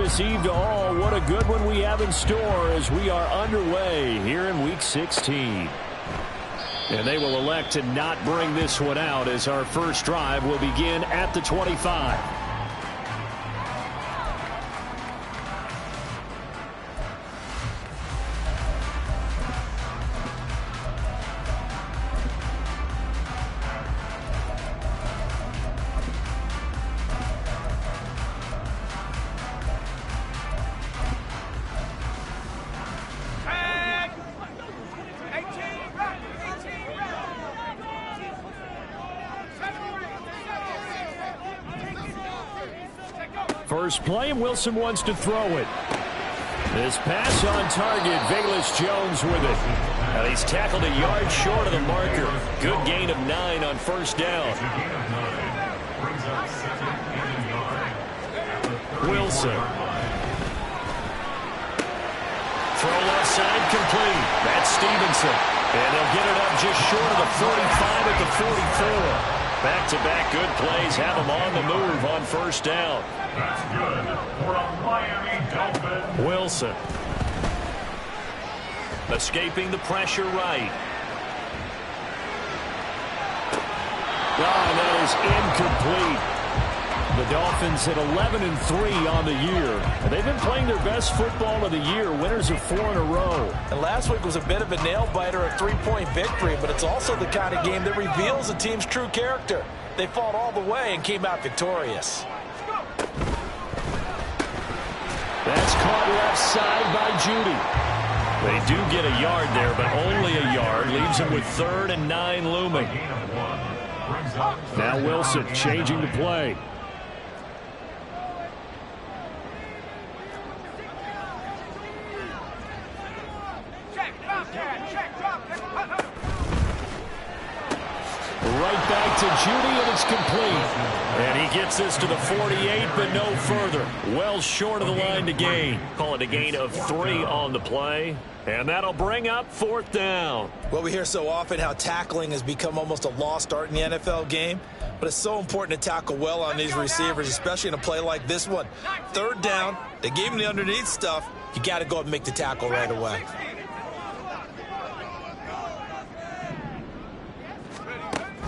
Christmas Eve to all. What a good one we have in store as we are underway here in Week 16. And they will elect to not bring this one out as our first drive will begin at the 25. First play, and Wilson wants to throw it. This pass on target. Velus Jones with it. And he's tackled a yard short of the marker. Good gain of 9 on first down. Wilson. Throw left side complete. That's Stevenson. And they'll get it up just short of the 45 at the 44. Back-to-back good plays have them on the move on first down. That's good for a Miami Dolphin. Wilson. Escaping the pressure right. That is incomplete. The Dolphins at 11-3 on the year. And they've been playing their best football of the year. Winners of 4 in a row. And last week was a bit of a nail-biter, a 3-point victory, but it's also the kind of game that reveals a team's true character. They fought all the way and came out victorious. That's caught left side by Judy. They do get a yard there, but only a yard. Leaves them with 3rd and 9 looming. Now Wilson changing the play. Right back to Judy, and it's complete. And he gets this to the 48, but no further. Well short of the line to gain. Call it a gain of 3 on the play. And that'll bring up 4th down. Well, we hear so often how tackling has become almost a lost art in the NFL game. But it's so important to tackle well on these receivers, especially in a play like this one. 3rd down, they gave him the underneath stuff. You got to go up and make the tackle right away.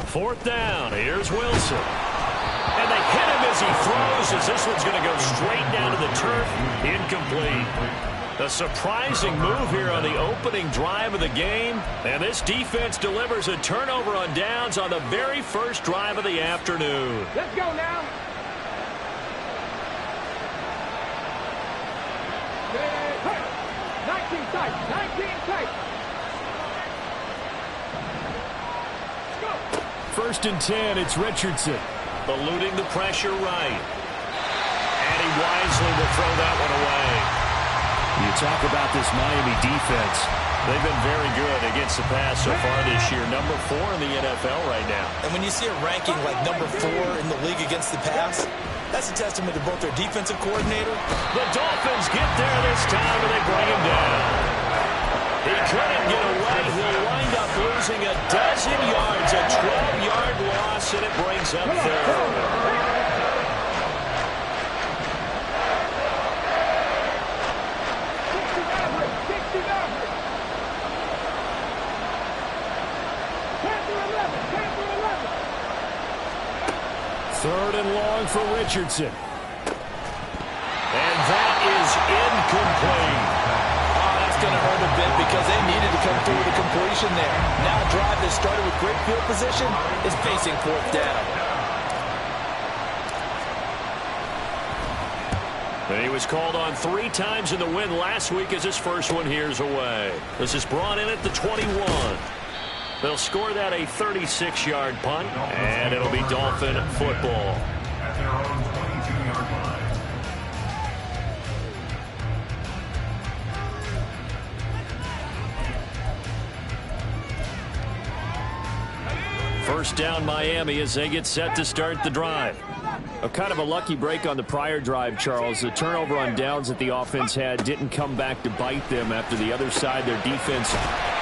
Fourth down. Here's Wilson. And they hit him as he throws, as this one's going to go straight down to the turf. Incomplete. A surprising move here on the opening drive of the game. And this defense delivers a turnover on downs on the very first drive of the afternoon. Let's go now. 19 tight. 19 tight. First and 10, it's Richardson. Eluding the pressure right. And he wisely will throw that one away. You talk about this Miami defense. They've been very good against the pass so far this year. Number 4 in the NFL right now. And when you see a ranking like number 4 in the league against the pass, that's a testament to both their defensive coordinator. The Dolphins get there this time, and they bring him down. He couldn't get away. He'll wind up losing a dozen yards, a 12-yard loss, and it brings up 3rd. Third and long for Richardson. And that is incomplete. Oh, that's going to hurt a bit because they needed to come through with a completion there. Now a drive that started with great field position is facing 4th down. He was called on 3 times in the win last week as his first one here's away. This is brought in at the 21. They'll score that a 36-yard punt, and it'll be Dolphin football. At their own 22-yard line. first down Miami as they get set to start the drive. A kind of a lucky break on the prior drive, Charles. The turnover on downs that the offense had didn't come back to bite them after the other side. Their defense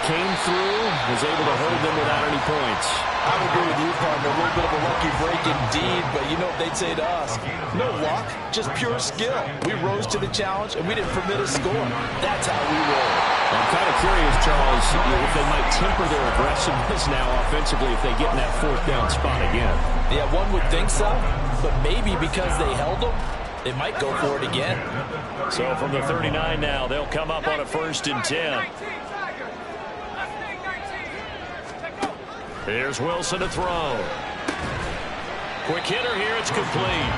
came through, was able to hold them without any points. I would agree with you, partner. A little bit of a lucky break indeed, but you know what they'd say to us? No luck, just pure skill. We rose to the challenge, and we didn't permit a score. That's how we roll. I'm kind of curious, Charles, if they might temper their aggressiveness now offensively if they get in that fourth down spot again. Yeah, one would think so, but maybe because they held them, they might go for it again. So from the 39 now, they'll come up on a 1st and 10. Here's Wilson to throw. Quick hitter here, it's complete.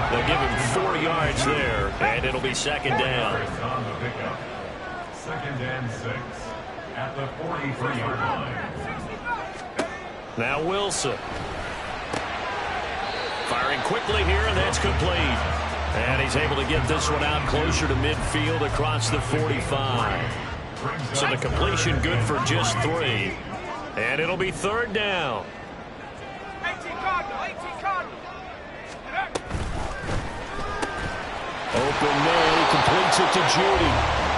They'll give him 4 yards there, and it'll be 2nd down. 2nd and 6 at the 43-yard line. Now Wilson. Firing quickly here, and that's complete. And he's able to get this one out closer to midfield across the 45. So the completion good for just 3. And it'll be 3rd down. 18 Cardinal. Open man, completes it to Judy.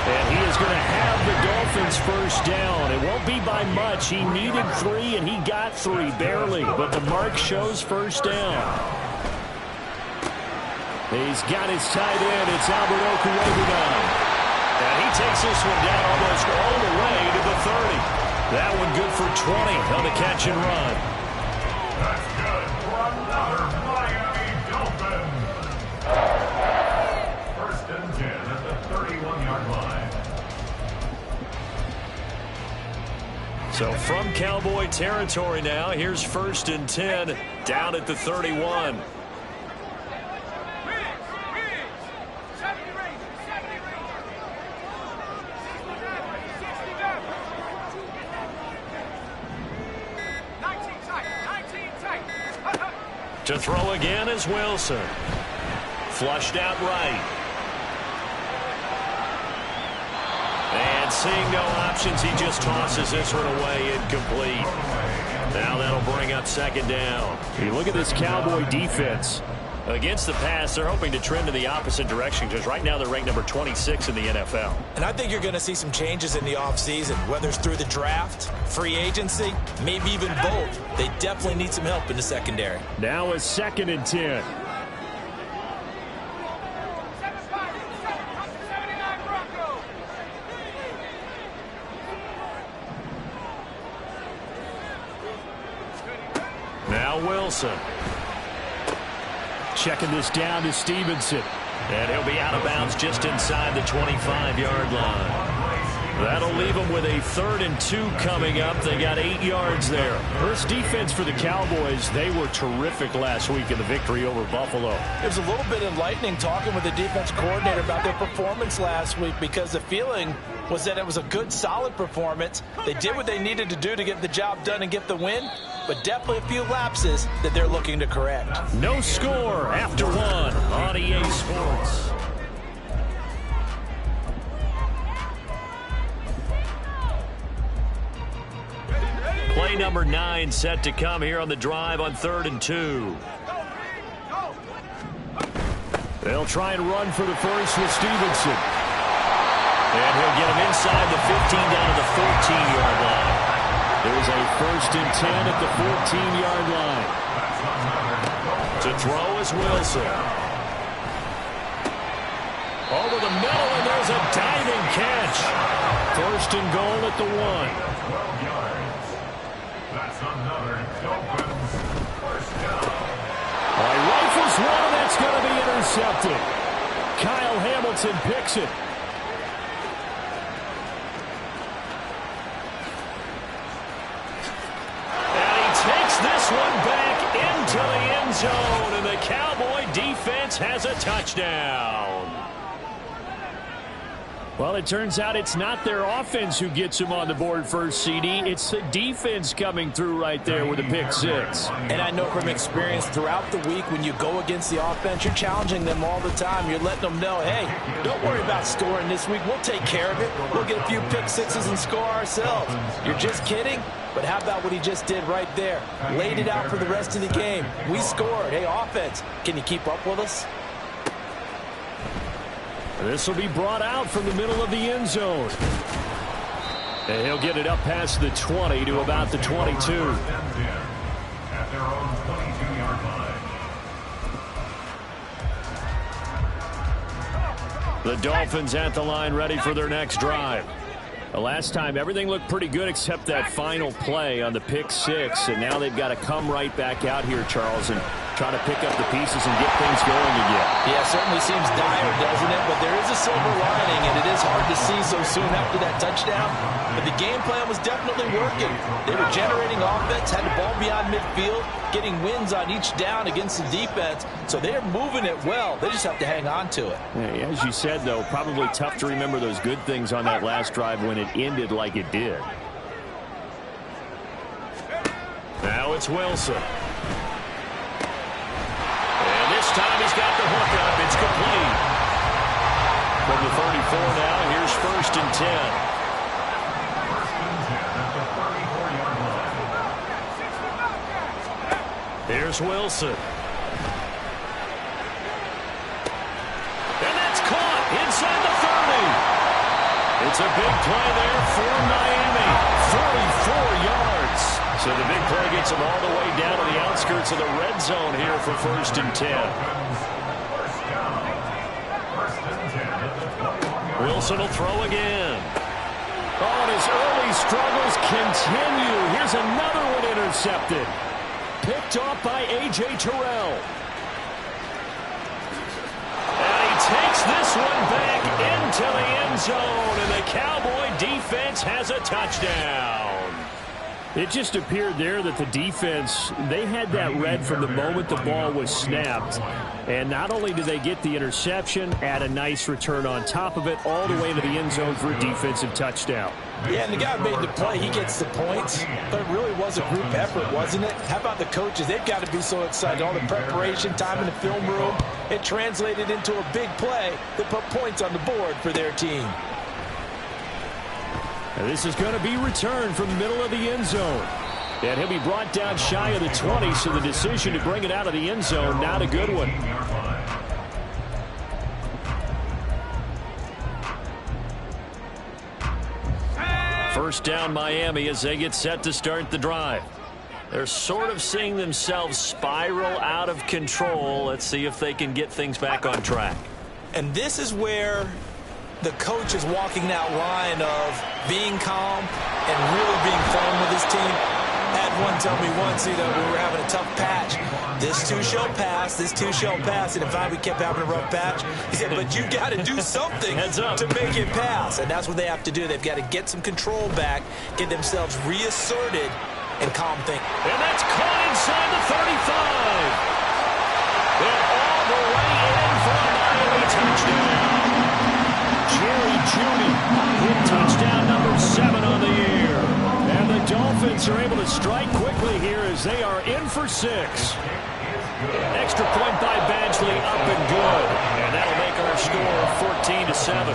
And he is going to have the Dolphins first down. It won't be by much. He needed 3, and he got 3, barely. But the mark shows first down. He's got his tight end. It's Albert Okwuegbunam. And he takes this one down almost all the way to the 30. That one good for 20 on the catch and run. That's good for another Miami Dolphin. 1st and 10 at the 31-yard line. So from Cowboy territory now, here's 1st and 10 down at the 31. To throw again is Wilson. Flushed out right. And seeing no options, he just tosses this one away, incomplete. Now that'll bring up 2nd down. You look at this Cowboy defense. Against the pass, they're hoping to trend in the opposite direction because right now they're ranked number 26 in the NFL. And I think you're going to see some changes in the offseason, whether it's through the draft, free agency, maybe even both. They definitely need some help in the secondary. Now a 2nd and 10. Now Wilson. Checking this down to Stevenson. And he'll be out of bounds just inside the 25-yard line. That'll leave them with a 3rd and 2 coming up. They got 8 yards there. First defense for the Cowboys. They were terrific last week in the victory over Buffalo. It was a little bit enlightening talking with the defense coordinator about their performance last week because the feeling was that it was a good, solid performance. They did what they needed to do to get the job done and get the win, but definitely a few lapses that they're looking to correct. No score after 1 on EA Sports. Play number 9 set to come here on the drive on 3rd and 2. They'll try and run for the first with Stevenson. And he'll get him inside the 15 down to the 14-yard line. There's a 1st and 10 at the 14-yard line. To throw is Wilson. Over the middle, and there's a diving catch. 1st and goal at the 1. 12 yards. That's another Dolphins first down. Rifles one, and that's going to be intercepted. Kyle Hamilton picks it. This one back into the end zone, and the Cowboy defense has a touchdown. Well, it turns out it's not their offense who gets them on the board first, CD. It's the defense coming through right there with a pick six. And I know from experience throughout the week when you go against the offense, you're challenging them all the time. You're letting them know, hey, don't worry about scoring this week. We'll take care of it. We'll get a few pick sixes and score ourselves. You're just kidding? But how about what he just did right there? Laid it out for the rest of the game. We scored. Hey, offense, can you keep up with us? This will be brought out from the middle of the end zone. And he'll get it up past the 20 to about the 22. At their own 22-yard line. The Dolphins at the line, ready for their next drive. The last time, everything looked pretty good except that final play on the pick six. And now they've got to come right back out here, Charles, and try to pick up the pieces and get things going again. Yeah, certainly seems dire, doesn't it? But there is a silver lining, and it is hard to see so soon after that touchdown. But the game plan was definitely working. They were generating offense, had the ball beyond midfield, getting wins on each down against the defense. So they're moving it well. They just have to hang on to it. Yeah, as you said, though, probably tough to remember those good things on that last drive when it ended like it did. Now it's Wilson. This time he's got the hook up. It's complete. From the 34 now, here's 1st and 10. 1st and 10 at the 34-yard line. Here's Wilson. And that's caught inside the 30. It's a big play there for Miami. 44 yards. So the big play gets them all the way down to the outskirts of the red zone here for 1st and 10. Wilson will throw again. Oh, and his early struggles continue. Here's another one intercepted. Picked off by A.J. Terrell. And he takes this one back into the end zone, and the Cowboy defense has a touchdown. It just appeared there that the defense, they had that read from the moment the ball was snapped. And not only did they get the interception, add a nice return on top of it, all the way to the end zone for a defensive touchdown. Yeah, and the guy who made the play, he gets the points. But it really was a group effort, wasn't it? How about the coaches? They've got to be so excited. All the preparation time in the film room, it translated into a big play that put points on the board for their team. And this is going to be returned from the middle of the end zone. And he'll be brought down shy of the 20, so the decision to bring it out of the end zone, not a good one. First down Miami as they get set to start the drive. They're sort of seeing themselves spiral out of control. Let's see if they can get things back on track. And this is where the coach is walking that line of being calm and really being firm with his team. Had one tell me once, we were having a tough patch. This too shall pass, this too shall pass. And in fact, we kept having a rough patch. He said, but you got to do something to make it pass. And that's what they have to do. They've got to get some control back, get themselves reasserted, and calm things. And that's caught inside the 35. And all the way in for a Miami touchdown. Jerry Jeudy with touchdown number 7 on the year. And the Dolphins are able to strike quickly here as they are in for 6. Extra point by Badgley, up and good. And that'll make our score 14-7.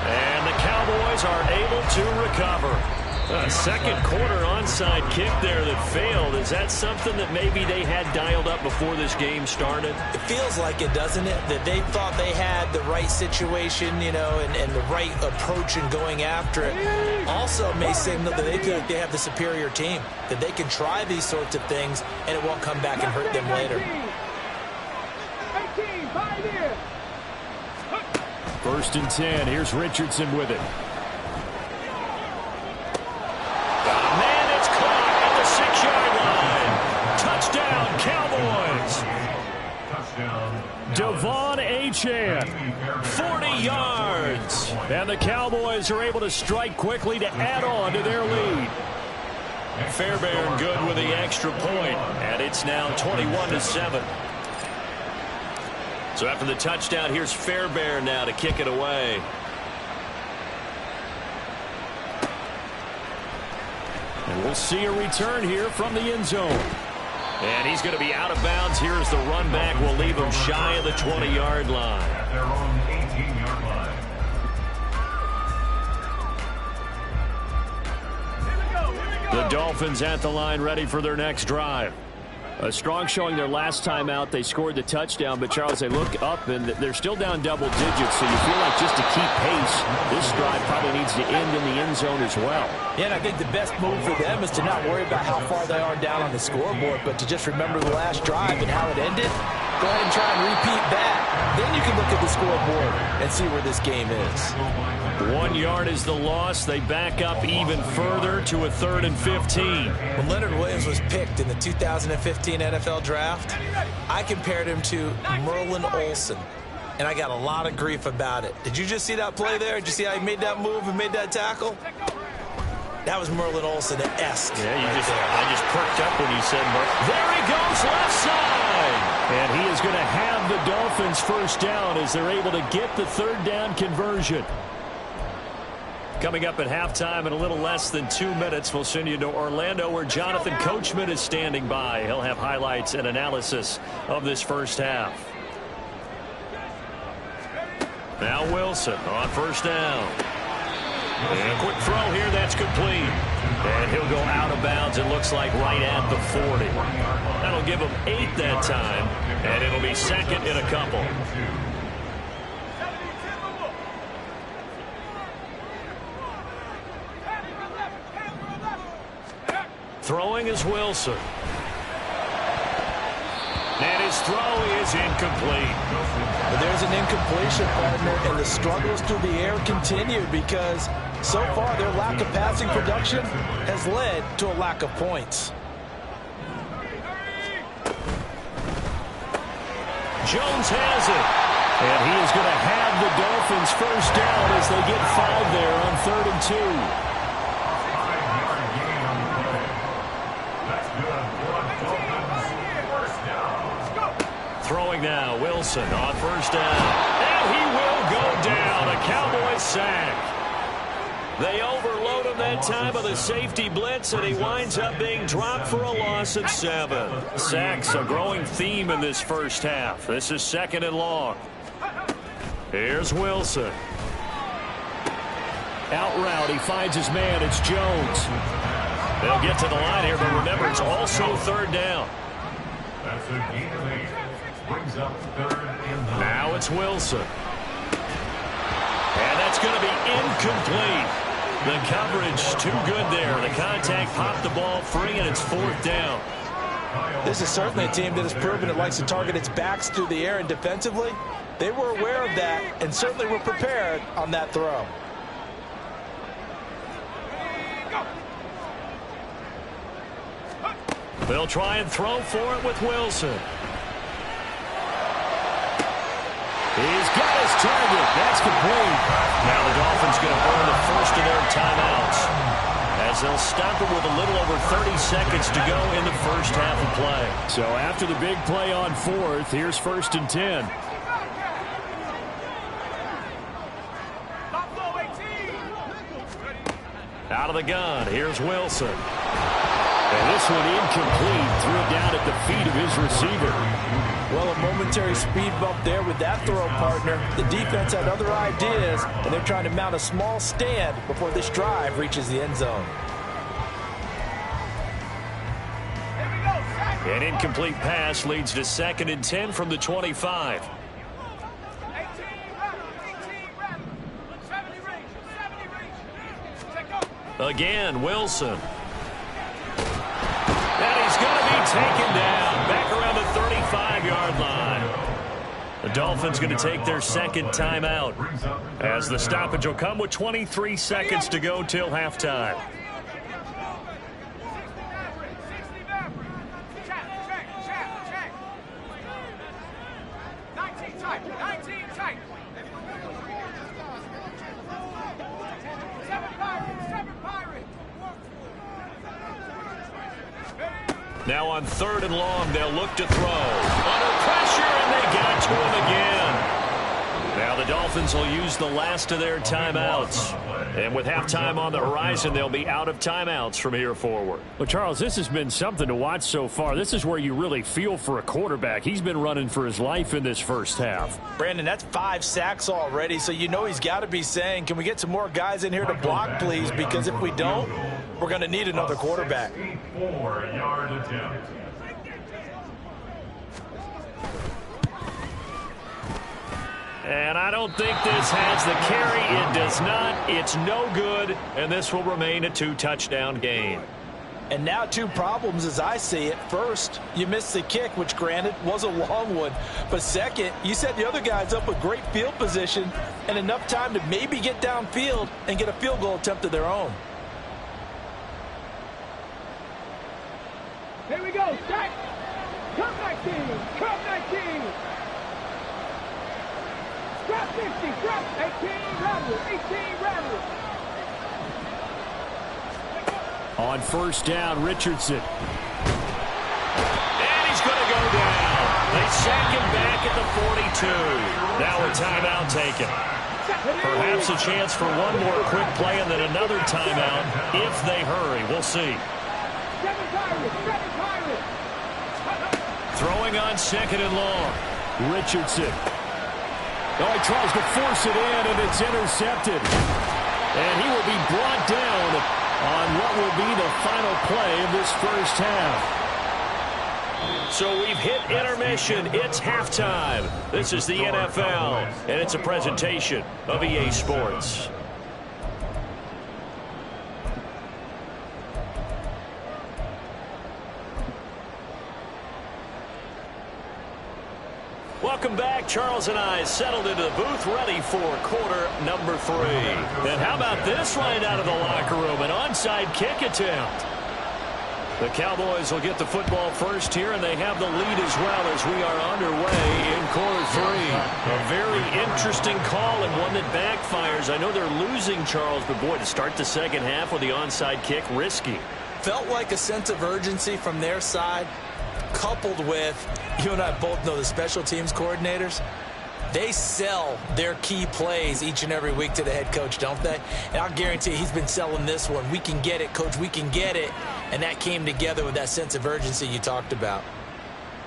And the Cowboys are able to recover. A second quarter onside kick there that failed. Is that something that maybe they had dialed up before this game started? It feels like it, doesn't it? That they thought they had the right situation, and the right approach in going after it. Also may signal that they feel like they have the superior team, that they can try these sorts of things, and it won't come back and hurt them later. 1st and 10. Here's Richardson with it. Devon Achane, 40 yards. And the Cowboys are able to strike quickly to add on to their lead. Fairbairn good with the extra point, and it's now 21-7. So after the touchdown, here's Fairbairn now to kick it away. And we'll see a return here from the end zone. And he's going to be out of bounds. Here's the run back. We'll leave him shy of the 20-yard line. At their own 18-yard line. The Dolphins at the line, ready for their next drive. A strong showing their last time out. They scored the touchdown, but Charles, they look up and they're still down double digits, so you feel like just to keep pace, this drive probably needs to end in the end zone as well. Yeah, and I think the best move for them is to not worry about how far they are down on the scoreboard, but to just remember the last drive and how it ended. Go ahead and try and repeat that. Then you can look at the scoreboard and see where this game is. 1 yard is the loss. They back up even further to a 3rd and 15. When Leonard Williams was picked in the 2015 NFL Draft, I compared him to Merlin Olsen, and I got a lot of grief about it. Did you just see that play there? Did you see how he made that move and made that tackle? That was Merlin Olsen-esque. Yeah, I just perked up when you said Merlin. There he goes, left side. And he is going to have the Dolphins first down as they're able to get the 3rd down conversion. Coming up at halftime in a little less than 2 minutes, we'll send you to Orlando where Jonathan Coachman is standing by. He'll have highlights and analysis of this first half. Now Wilson on first down. And a quick throw here, that's complete. And he'll go out of bounds, it looks like right at the 40. That'll give him 8 that time, and it'll be 2nd and a couple. Throwing is Wilson. And his throw is incomplete. But there's an incompletion, partner, and the struggles through the air continue because so far their lack of passing production has led to a lack of points. Jones has it. And he is going to have the Dolphins first down as they get 5 there on 3rd and 2. 5-yard gain on the play. That's good for the Dolphins. First down. Throwing now, Wilson on first down. And he will go down. A Cowboys sack. They overload him that time of the safety blitz, and he winds up being dropped for a loss of 7. Sacks, a growing theme in this first half. This is 2nd and long. Here's Wilson. Out route, he finds his man. It's Jones. They'll get to the line here, but remember, it's also 3rd down. That's a gain of 8. Brings up 3rd and 9. Now it's Wilson. And that's going to be incomplete. The coverage too good there. The contact popped the ball free, and it's 4th down. This is certainly a team that has proven it likes to target its backs through the air, and defensively, they were aware of that and certainly were prepared on that throw. They'll try and throw for it with Wilson. He's got his target. That's complete. Now the Dolphins going to burn the first of their timeouts as they'll stop it with a little over 30 seconds to go in the first half of play. So after the big play on 4th, here's 1st and 10. Out of the gun, here's Wilson. And this one incomplete. Threw it down at the feet of his receiver. Well, a momentary speed bump there with that throw, partner. The defense had other ideas, and they're trying to mount a small stand before this drive reaches the end zone. An incomplete pass leads to 2nd and 10 from the 25. Again, Wilson. And he's going to be taken down back around the 35-yard line. The Dolphins going to take their 2nd timeout as the stoppage will come with 23 seconds to go till halftime. Now on 3rd and long, they'll look to throw. Under pressure, and they get it to him again. Now the Dolphins will use the last of their timeouts. And with halftime on the horizon, they'll be out of timeouts from here forward. Well, Charles, this has been something to watch so far. This is where you really feel for a quarterback. He's been running for his life in this first half. Brandon, that's 5 sacks already, so you know he's got to be saying, can we get some more guys in here to block, please? Because if we don't, we're going to need another quarterback. 4-yard attempt. And I don't think this has the carry. It does not. It's no good. And this will remain a 2-touchdown game. And now 2 problems as I see it. First, you missed the kick, which granted was a long one. But second, you set the other guys up with great field position and enough time to maybe get downfield and get a field goal attempt of their own. Here we go. Strike. Come 19. Come 19. Drop 50, drop 18, rebel, 18, rebel. On 1st down, Richardson. And he's going to go down. They sack him back at the 42. Now a timeout taken. Perhaps a chance for one more quick play and then another timeout if they hurry. We'll see. 7 Pirates. Throwing on 2nd and long. Richardson. Oh, he tries to force it in, and it's intercepted. And he will be brought down on what will be the final play of this first half. So we've hit intermission. It's halftime. This is the NFL, and it's a presentation of EA Sports. Welcome back. Charles and I settled into the booth, ready for quarter number 3. And how about this right out of the locker room? An onside kick attempt. The Cowboys will get the football first here, and they have the lead as well as we are underway in quarter 3. A very interesting call and one that backfires. I know they're losing, Charles, but boy, to start the second half with the onside kick, risky. Felt like a sense of urgency from their side, coupled with, you and I both know the special teams coordinators, they sell their key plays each and every week to the head coach, don't they? And I'll guarantee he's been selling this one. We can get it, coach, we can get it. And that came together with that sense of urgency you talked about.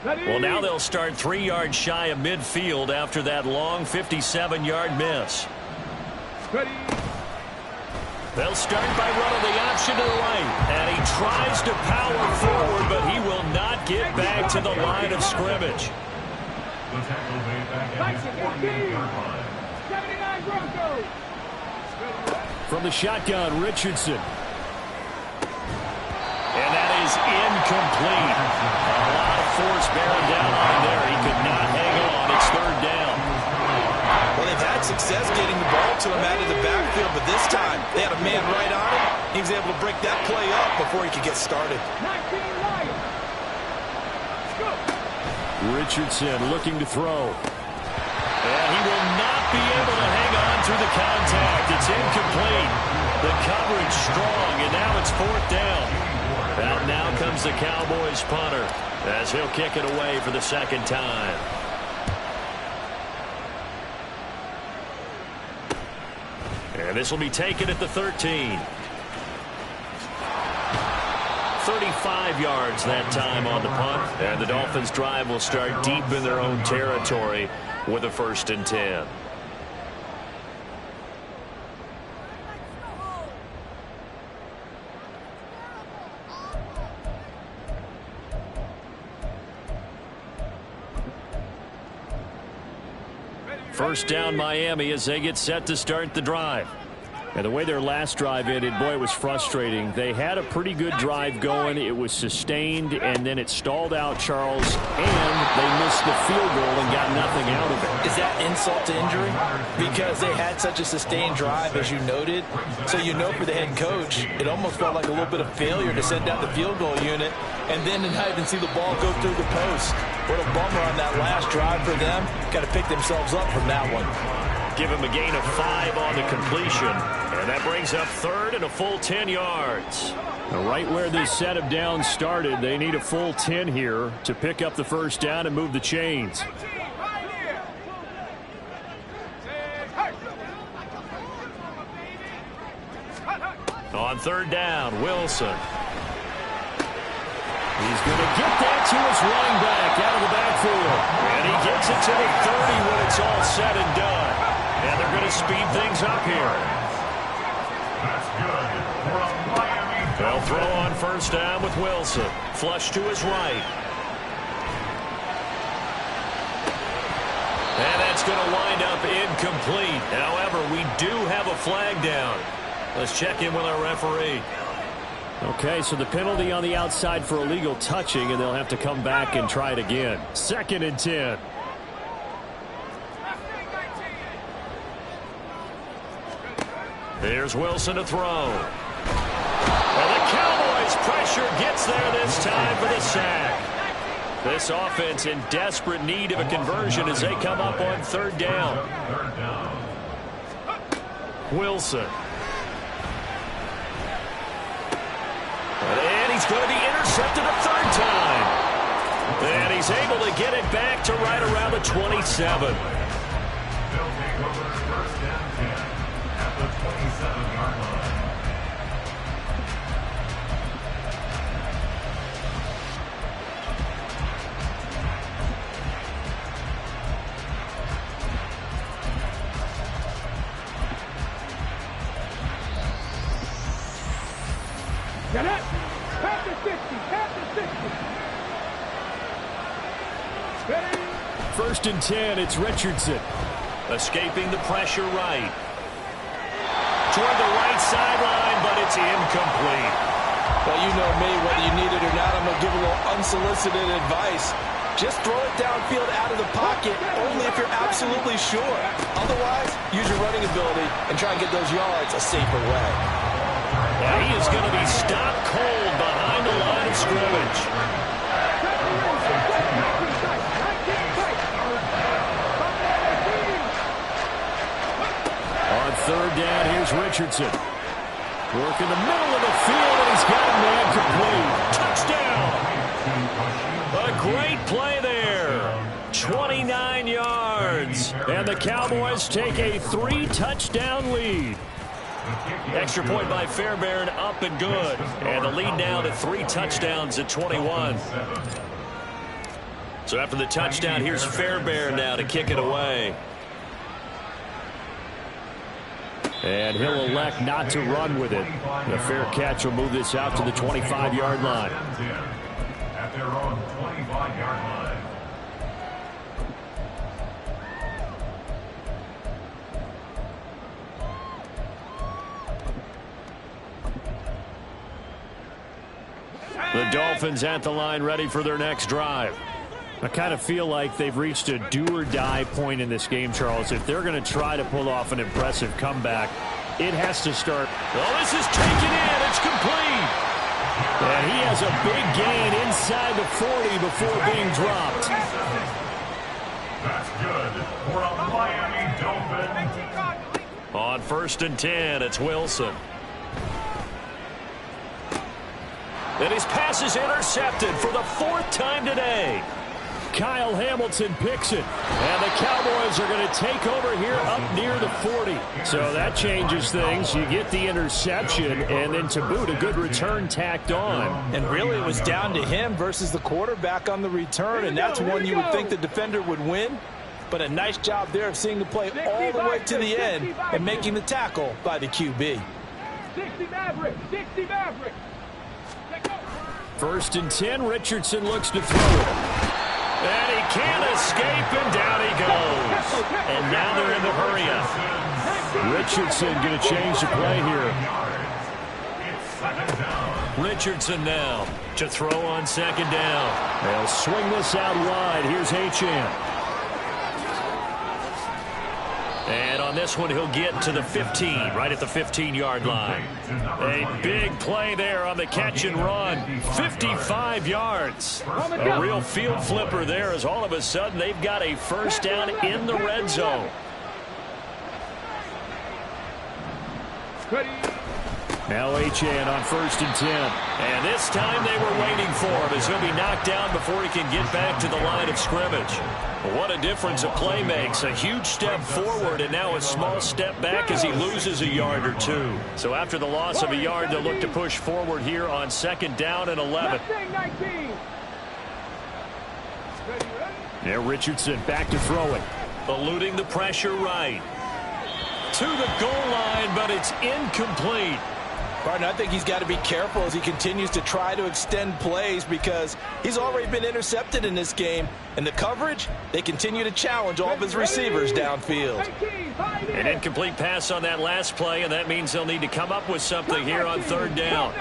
Well, now they'll start 3 yards shy of midfield after that long 57-yard miss. They'll start by running the option to the right. And he tries to power forward, but he will not get back to the line of scrimmage. The tackle made back at his 48-yard line. 79 Broncos. From the shotgun, Richardson. And that is incomplete. A lot of force bearing down on him there. He could not hang on. It's 3rd down. Well, they've had success getting the ball to him out of the backfield, but this time they had a man right on him. He was able to break that play up before he could get started. 19 Lions. Richardson looking to throw. And he will not be able to hang on through the contact. It's incomplete. The coverage strong, and now it's 4th down. And now comes the Cowboys punter as he'll kick it away for the second time. And this will be taken at the 13. 35 yards that time on the punt. And the Dolphins drive will start deep in their own territory with a 1st and 10. First down Miami as they get set to start the drive. And the way their last drive ended, boy, it was frustrating. They had a pretty good drive going. It was sustained, and then it stalled out, Charles, and they missed the field goal and got nothing out of it. Is that insult to injury? Because they had such a sustained drive, as you noted. So you know for the head coach, it almost felt like a little bit of failure to send out the field goal unit and then to not even see the ball go through the post. What a bummer on that last drive for them. Got to pick themselves up from that one. Give him a gain of 5 on the completion. And that brings up 3rd and a full 10 yards. Right where this set of downs started, they need a full 10 here to pick up the first down and move the chains. On third down, Wilson. He's going to get that to his running back out of the backfield. And he gets it to the 30 when it's all said and done. And they're going to speed things up here. That's good for a Miami. They'll throw on first down with Wilson. Flush to his right. And that's going to wind up incomplete. However, we do have a flag down. Let's check in with our referee. Okay, so the penalty on the outside for illegal touching, and they'll have to come back and try it again. 2nd and 10. Here's Wilson to throw. And the Cowboys' pressure gets there this time for the sack. This offense in desperate need of a conversion as they come up on third down. Wilson. And he's going to be intercepted a third time. And he's able to get it back to right around the 27. They'll take over first down 10 at the 27-yard line. Get it. Past the 60. Past the 60. Ready. 1st and 10, it's Richardson. Escaping the pressure right. Toward the right sideline, but it's incomplete. Well, you know me, whether you need it or not, I'm going to give a little unsolicited advice. Just throw it downfield out of the pocket, only if you're absolutely sure. Otherwise, use your running ability and try and get those yards a safer way. And he is going to be stopped cold behind the line of scrimmage. On third down, here's Richardson. Work in the middle of the field, and he's got a man complete. Touchdown! A great play there. 29 yards. And the Cowboys take a 3-touchdown lead. Extra point by Fairbairn, up and good. And the lead now to 3 touchdowns at 21. So after the touchdown, here's Fairbairn now to kick it away. And he'll elect not to run with it. The fair catch will move this out to the 25-yard line. At their own 25-yard line. The Dolphins at the line ready for their next drive. I kind of feel like they've reached a do-or-die point in this game, Charles. If they're going to try to pull off an impressive comeback, it has to start. Oh, this is taken in. It's complete. And he has a big gain inside the 40 before being dropped. That's good for a Miami Dolphin. On 1st and 10, it's Wilson. And his pass is intercepted for the 4th time today. Kyle Hamilton picks it. And the Cowboys are going to take over here up near the 40. So that changes things. You get the interception, and then to boot, a good return tacked on. And really, it was down to him versus the quarterback on the return, and that's one you would think the defender would win. But a nice job there of seeing the play all the way to the end and making the tackle by the QB. 60 Maverick. 60 Maverick. 1st and 10, Richardson looks to throw it. And he can't escape, and down he goes. And now they're in the hurry-up. Richardson going to change the play here. Richardson now to throw on 2nd down. They'll swing this out wide. Here's Achane. And on this one, he'll get to the 15, right at the 15-yard line. A big play there on the catch and run. 55 yards. A real field flipper there as all of a sudden they've got a first down in the red zone. Now Achane on 1st and 10. And this time they were waiting for him as he'll be knocked down before he can get back to the line of scrimmage. What a difference a play makes. A huge step forward and now a small step back as he loses a yard or two. So after the loss of a yard, they'll look to push forward here on 2nd down and 11. Now Richardson back to throw it. Eluding the pressure right. To the goal line, but it's incomplete. Partner, I think he's got to be careful as he continues to try to extend plays because he's already been intercepted in this game. And the coverage, they continue to challenge all of his receivers downfield. An incomplete pass on that last play, and that means they'll need to come up with something here on 3rd down.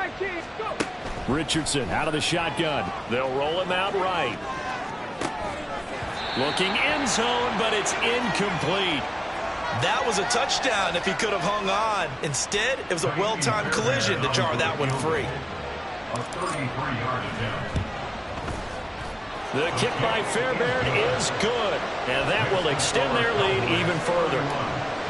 Richardson out of the shotgun. They'll roll him out right. Looking end zone, but it's incomplete. That was a touchdown if he could have hung on. Instead, it was a well-timed collision to jar that one free. A 33-yard attempt. The kick by Fairbairn is good, and that will extend their lead even further.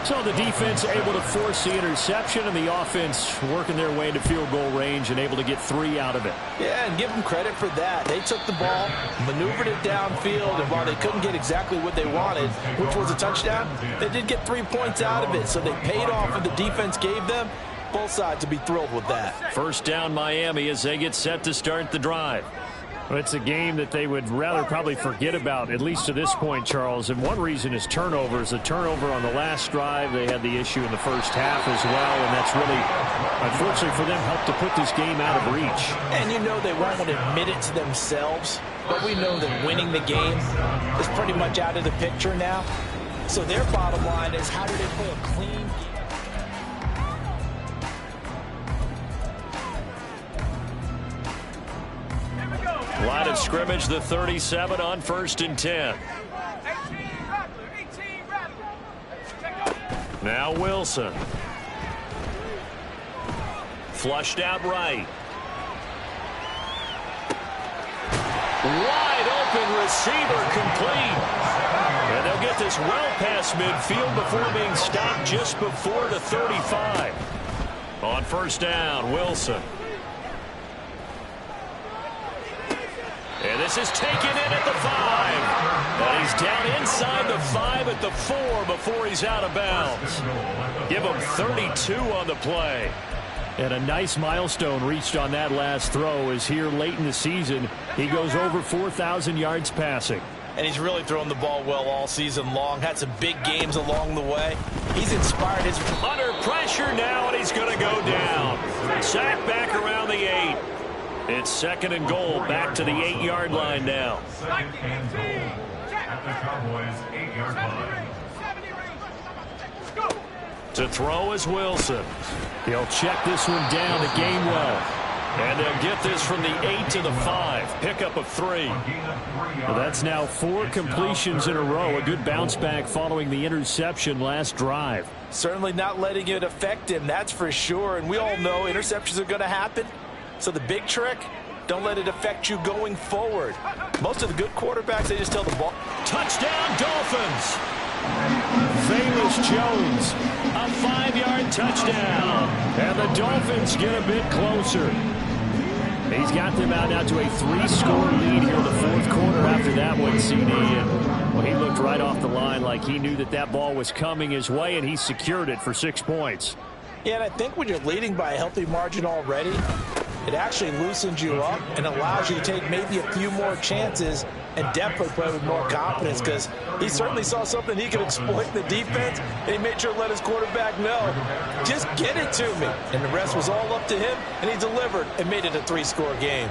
So the defense able to force the interception, and the offense working their way into field goal range and able to get 3 out of it. Yeah, and give them credit for that. They took the ball, maneuvered it downfield, and while they couldn't get exactly what they wanted, which was a touchdown, they did get 3 points out of it. So they paid off what the defense gave them. Both sides will be thrilled with that. 1st down Miami as they get set to start the drive. Well, it's a game that they would rather probably forget about, at least to this point, Charles. And one reason is turnovers. A turnover on the last drive. They had the issue in the first half as well. And that's really, unfortunately for them, helped to put this game out of reach. And you know they won't want to admit it to themselves. But we know that winning the game is pretty much out of the picture now. So their bottom line is, how do they play a clean game? Line of scrimmage, the 37 on 1st and 10. Now Wilson. Flushed out right. Wide open receiver complete. And they'll get this well past midfield before being stopped just before the 35. On 1st down, Wilson. And this is taken in at the 5. And he's down inside the 5 at the 4 before he's out of bounds. Give him 32 on the play. And a nice milestone reached on that last throw is here late in the season. He goes over 4,000 yards passing. And he's really thrown the ball well all season long. Had some big games along the way. He's inspired his... Under pressure now, and he's going to go down. Sacked back around the 8. It's 2nd and goal, back to the 8-yard line now. 2nd and goal at the Cowboys' 8-yard line. To throw is Wilson. He'll check this one down to Gainwell. And they'll get this from the 8 to the 5. Pickup of 3. Well, that's now 4 completions in a row. A good bounce back following the interception last drive. Certainly not letting it affect him, that's for sure. And we all know interceptions are going to happen. So the big trick, don't let it affect you going forward. Most of the good quarterbacks, they just tell the ball. Touchdown, Dolphins. Famous Jones. A 5-yard touchdown. And the Dolphins get a bit closer. He's got them out now to a 3-score lead here in the 4th quarter after that one, CD. And, well, he looked right off the line like he knew that that ball was coming his way, and he secured it for 6 points. Yeah, and I think when you're leading by a healthy margin already, it actually loosens you up and allows you to take maybe a few more chances and definitely play with more confidence because he certainly saw something he could exploit in the defense, and he made sure to let his quarterback know, just get it to me. And the rest was all up to him, and he delivered and made it a 3-score game.